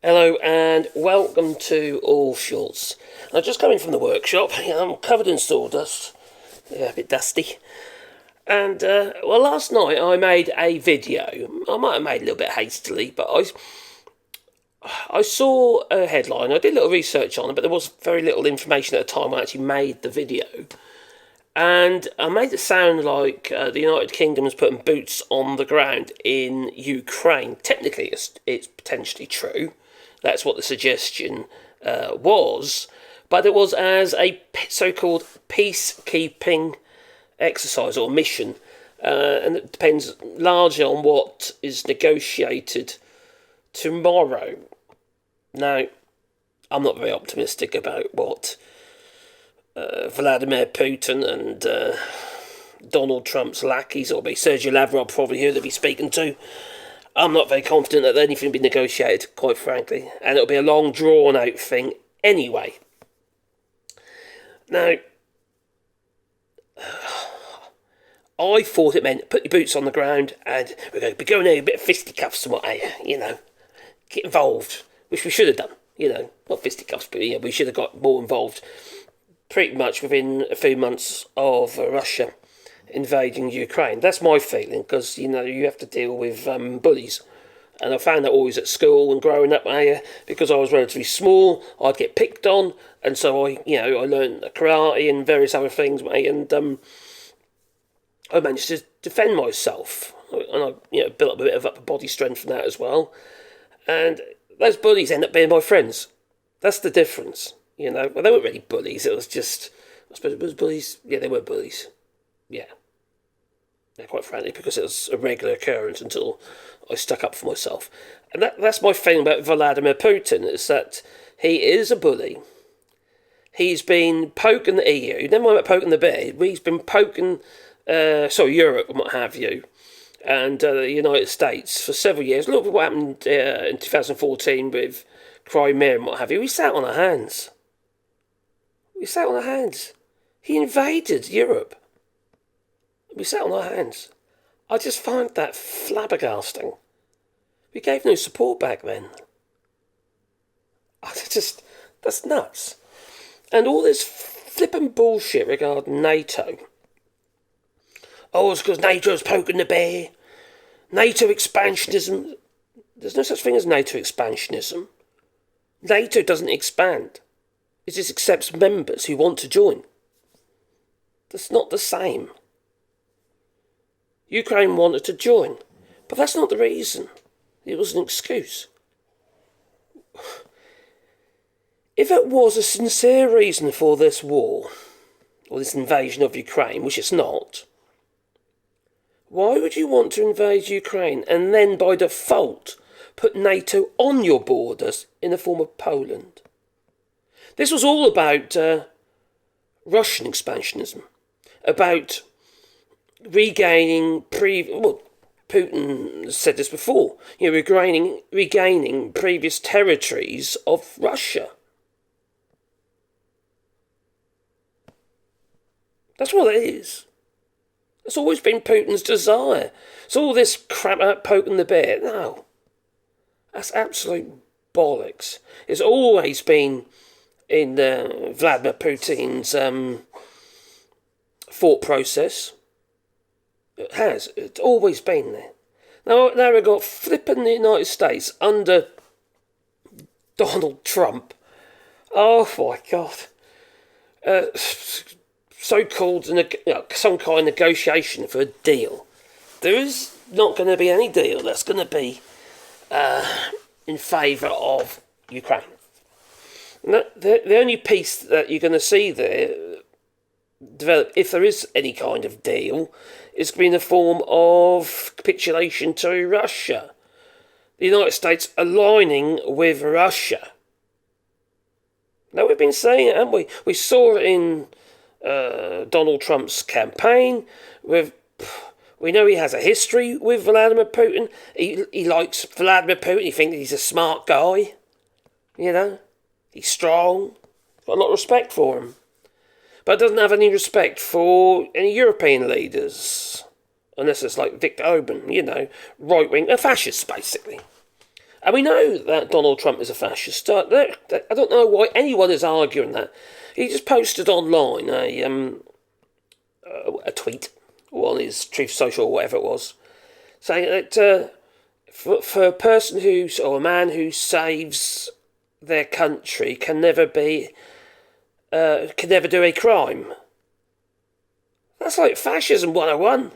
Hello and welcome to All Shorts. I'm just coming from the workshop. I'm covered in sawdust, a bit dusty. And last night I made a video. I might have made a little bit hastily, but I saw a headline. I did a little research on it, but there was very little information at the time I actually made the video. And I made it sound like the United Kingdom was putting boots on the ground in Ukraine. Technically, it's potentially true. That's what the suggestion was. But it was as a so-called peacekeeping exercise or mission. And it depends largely on what is negotiated tomorrow. Now, I'm not very optimistic about what Vladimir Putin and Donald Trump's lackeys, or maybe Sergei Lavrov probably who they'll be speaking to. I'm not very confident that anything will be negotiated, quite frankly, and it'll be a long, drawn-out thing anyway. Now, I thought it meant put your boots on the ground and we're going to be going there a bit of fisticuffs and what, get involved, which we should have done, not fisticuffs, but we should have got more involved pretty much within a few months of Russia invading Ukraine. That's my feeling, because, you have to deal with bullies. And I found that always at school and growing up, because I was relatively small, I'd get picked on, and so I learned karate and various other things, and I managed to defend myself, and I built up a bit of upper body strength from that as well. And those bullies end up being my friends. That's the difference. They weren't really bullies. It was just, I suppose it was bullies. Yeah, they were bullies. Yeah, quite frankly, because it was a regular occurrence until I stuck up for myself. And that's my feeling about Vladimir Putin, is that he is a bully. He's been poking the EU, never mind about poking the bear, he's been poking, Europe and what have you, and the United States for several years. Look at what happened in 2014 with Crimea and what have you. We sat on our hands. He invaded Europe. We sat on our hands. I just find that flabbergasting. We gave no support back then. That's nuts. And all this flippin' bullshit regarding NATO. Oh, it's because NATO's poking the bear. NATO expansionism. There's no such thing as NATO expansionism. NATO doesn't expand. It just accepts members who want to join. That's not the same. Ukraine wanted to join, but that's not the reason. It was an excuse. If it was a sincere reason for this war, or this invasion of Ukraine, which it's not, why would you want to invade Ukraine and then by default put NATO on your borders in the form of Poland? This was all about Russian expansionism, about regaining Putin said this before, regaining previous territories of Russia. That's what it is. It's always been Putin's desire. It's all this crap about poking the bear. No. That's absolute bollocks. It's always been in Vladimir Putin's thought process. It has. It's always been there. Now we've got flipping the United States under Donald Trump. Oh my God. So-called some kind of negotiation for a deal. There is not going to be any deal that's going to be in favour of Ukraine. The only peace that you're going to see there develop, if there is any kind of deal, is going to be in the form of capitulation to Russia. The United States aligning with Russia. Now, we've been saying it, haven't we? We saw it in Donald Trump's campaign. We know he has a history with Vladimir Putin. He likes Vladimir Putin. He thinks he's a smart guy. He's strong. Got a lot of respect for him. But doesn't have any respect for any European leaders. Unless it's like Viktor Orban, right-wing, a fascist, basically. And we know that Donald Trump is a fascist. I don't know why anyone is arguing that. He just posted online a tweet on his Truth Social or whatever it was, saying that for a person or a man who saves their country can never do a crime. That's like fascism 101.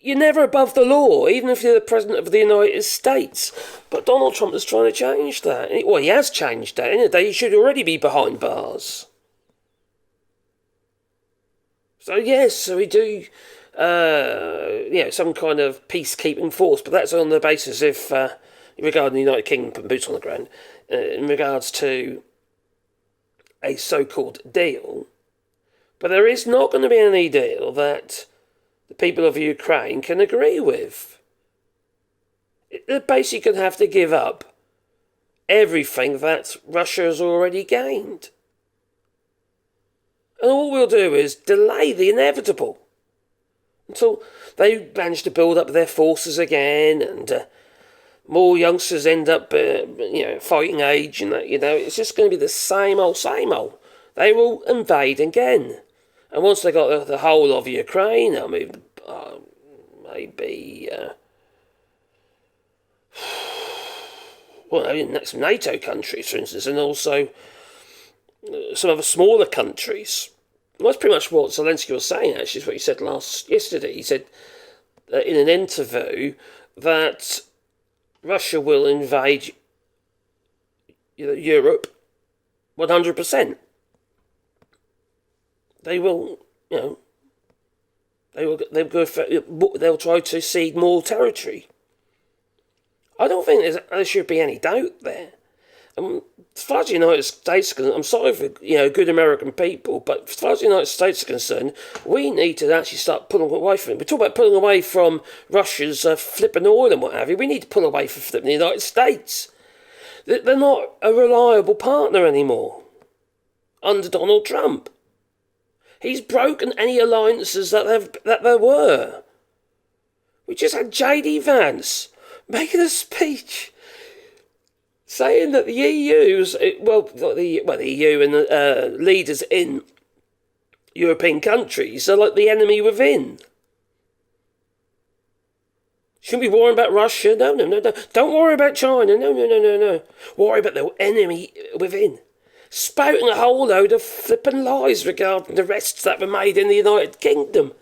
You're never above the law, even if you're the President of the United States. But Donald Trump is trying to change that. Well, he has changed that. In a day, he should already be behind bars. So yes, so we do, some kind of peacekeeping force, but that's on the basis if, regarding the United Kingdom putting boots on the ground, in regards to a so-called deal. But there is not going to be any deal that the people of Ukraine can agree with. They're basically going to have to give up everything that Russia has already gained. And all we'll do is delay the inevitable until they manage to build up their forces again, and more youngsters end up, fighting age, and that. It's just going to be the same old, same old. They will invade again, and once they got the whole of Ukraine, I mean, maybe, some NATO countries, for instance, and also some other smaller countries. Well, that's pretty much what Zelensky was saying, actually, is what he said yesterday. He said in an interview that Russia will invade Europe 100%. They will, they'll try to cede more territory. I don't think there should be any doubt there. As far as the United States is concerned, I'm sorry for good American people, but as far as the United States is concerned, we need to actually start pulling away from it. We talk about pulling away from Russia's flipping oil and what have you. We need to pull away from flipping the United States. They're not a reliable partner anymore under Donald Trump. He's broken any alliances that there were. We just had J.D. Vance making a speech saying that the EU, the EU and the leaders in European countries are like the enemy within. Shouldn't be worrying about Russia. No. Don't worry about China. No. Worry about the enemy within. Spouting a whole load of flippin' lies regarding the arrests that were made in the United Kingdom.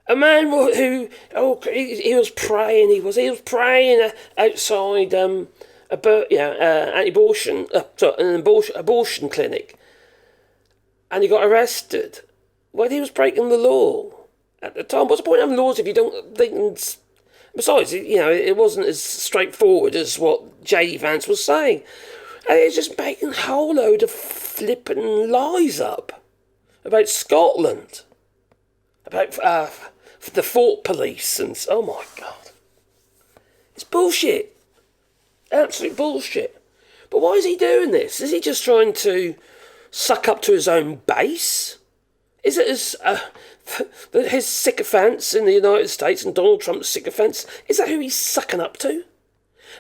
A man who he was praying. He was praying outside an abortion clinic, and he got arrested. Well, he was breaking the law at the time. What's the point of having laws if you don't think? Besides, it wasn't as straightforward as what J.D. Vance was saying. And he was just making a whole load of flippin' lies up about Scotland, about the Fort Police, and oh my God, it's bullshit, absolute bullshit. But why is he doing this? Is he just trying to suck up to his own base? Is it his sycophants in the United States and Donald Trump's sycophants? Is that who he's sucking up to?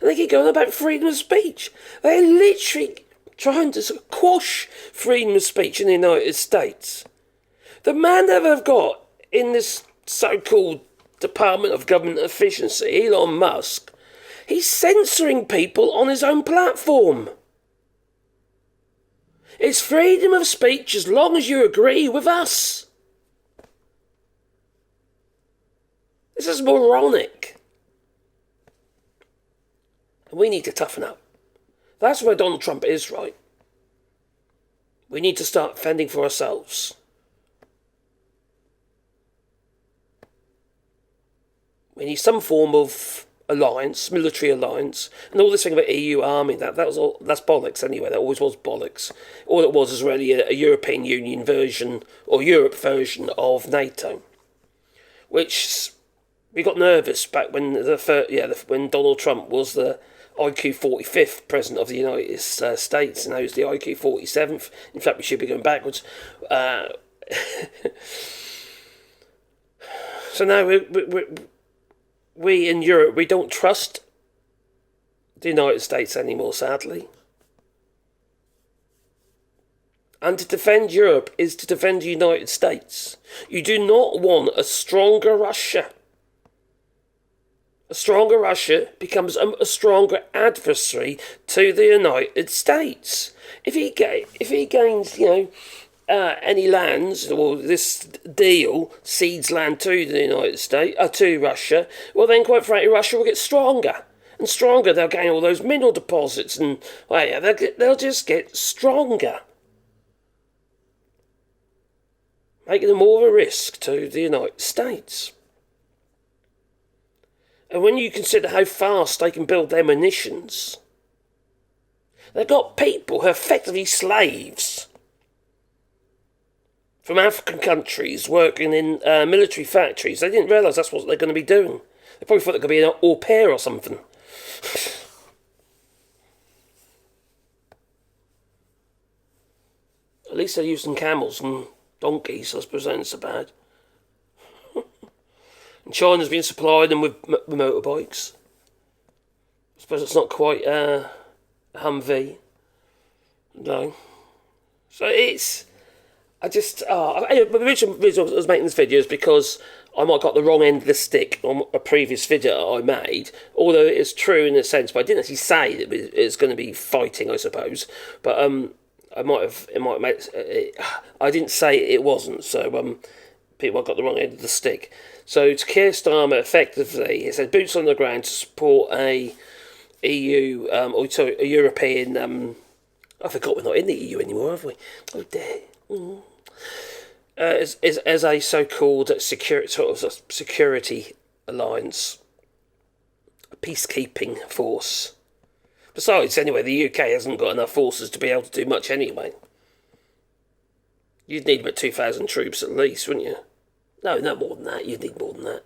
And they keep going about freedom of speech. They're literally trying to quash freedom of speech in the United States. The man that they've got in this so-called Department of Government Efficiency, Elon Musk, he's censoring people on his own platform. It's freedom of speech as long as you agree with us. This is moronic. We need to toughen up. That's where Donald Trump is right. We need to start fending for ourselves. We need some form of alliance, military alliance, and all this thing about EU army, that's bollocks anyway. That always was bollocks. All it was really a European Union version, or Europe version of NATO, which we got nervous back when when Donald Trump was the IQ 45th president of the United States, and now he's the IQ 47th. In fact, we should be going backwards. So now we in Europe, we don't trust the United States anymore, sadly. And to defend Europe is to defend the United States. You do not want a stronger Russia. A stronger Russia becomes a stronger adversary to the United States. If he gains, any lands, or this deal cedes land to the United States, to Russia, well then, quite frankly, Russia will get stronger and stronger. They'll gain all those mineral deposits, and they'll just get stronger, making them more of a risk to the United States. And when you consider how fast they can build their munitions, they've got people who are effectively slaves from African countries working in military factories. They didn't realise that's what they're going to be doing. They probably thought they could be an au pair or something. At least they're using camels and donkeys. I suppose that ain't so bad. And China's been supplying them with motorbikes. I suppose it's not quite a Humvee. No. So it's... the reason I was making this video is because I might have got the wrong end of the stick on a previous video I made, although it is true in a sense, but I didn't actually say that it's going to be fighting, I suppose. But I didn't say it wasn't, so people got the wrong end of the stick. So to Keir Starmer, effectively, it said boots on the ground to support a EU, a European, I forgot we're not in the EU anymore, have we? Oh dear. As a so-called security alliance, a peacekeeping force. Besides, anyway, the UK hasn't got enough forces to be able to do much anyway. You'd need about 2,000 troops at least, wouldn't you? No more than that. You'd need more than that.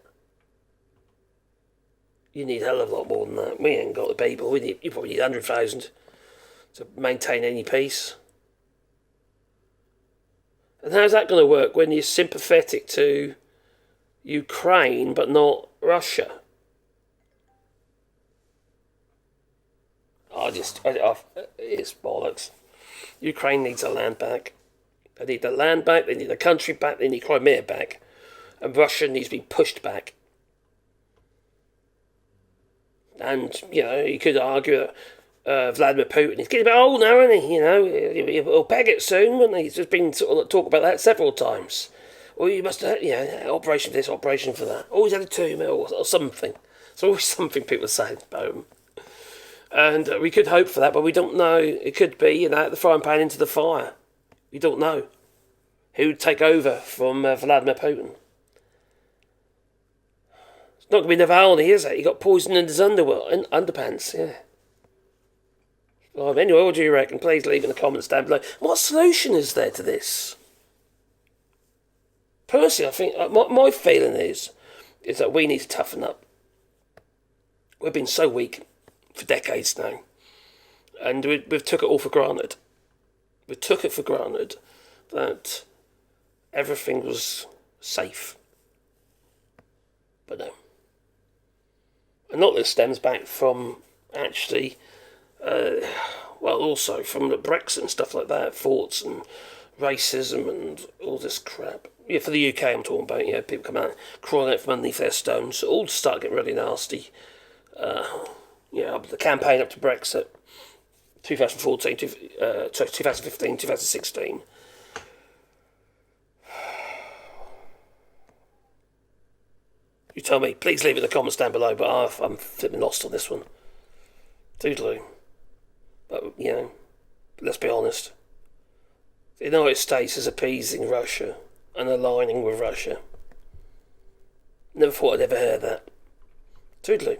You need a hell of a lot more than that. We ain't got the people. You probably need 100,000 to maintain any peace. And how's that going to work when you're sympathetic to Ukraine but not Russia? It's bollocks. Ukraine needs their land back. They need their land back, they need their country back, they need Crimea back. And Russia needs to be pushed back. And, you could argue that Vladimir Putin is getting a bit old now, isn't he? He'll peg it soon, won't he? He's just been sort of talk about that several times. Well, you must have, operation for this, operation for that. Always had a tomb or something. There's always something people say about him. And we could hope for that, but we don't know. It could be, the frying pan into the fire. We don't know who would take over from Vladimir Putin. It's not going to be Navalny, is it? He got poisoned in his underpants, yeah. Well, anyway, what do you reckon? Please leave in the comments down below. What solution is there to this? Personally, I think my feeling is that we need to toughen up. We've been so weak for decades now, and we've took it all for granted. We took it for granted that everything was safe. But no. And not this stems back from actually, also from the Brexit and stuff like that, thoughts and racism and all this crap. Yeah, for the UK I'm talking about, people come out crawling out from underneath their stones. It all started getting really nasty. The campaign up to Brexit, 2014, 2015, 2016. You tell me. Please leave it in the comments down below, but I'm flipping lost on this one. Toodaloo. But, let's be honest. The United States is appeasing Russia and aligning with Russia. Never thought I'd ever hear that. Toodaloo.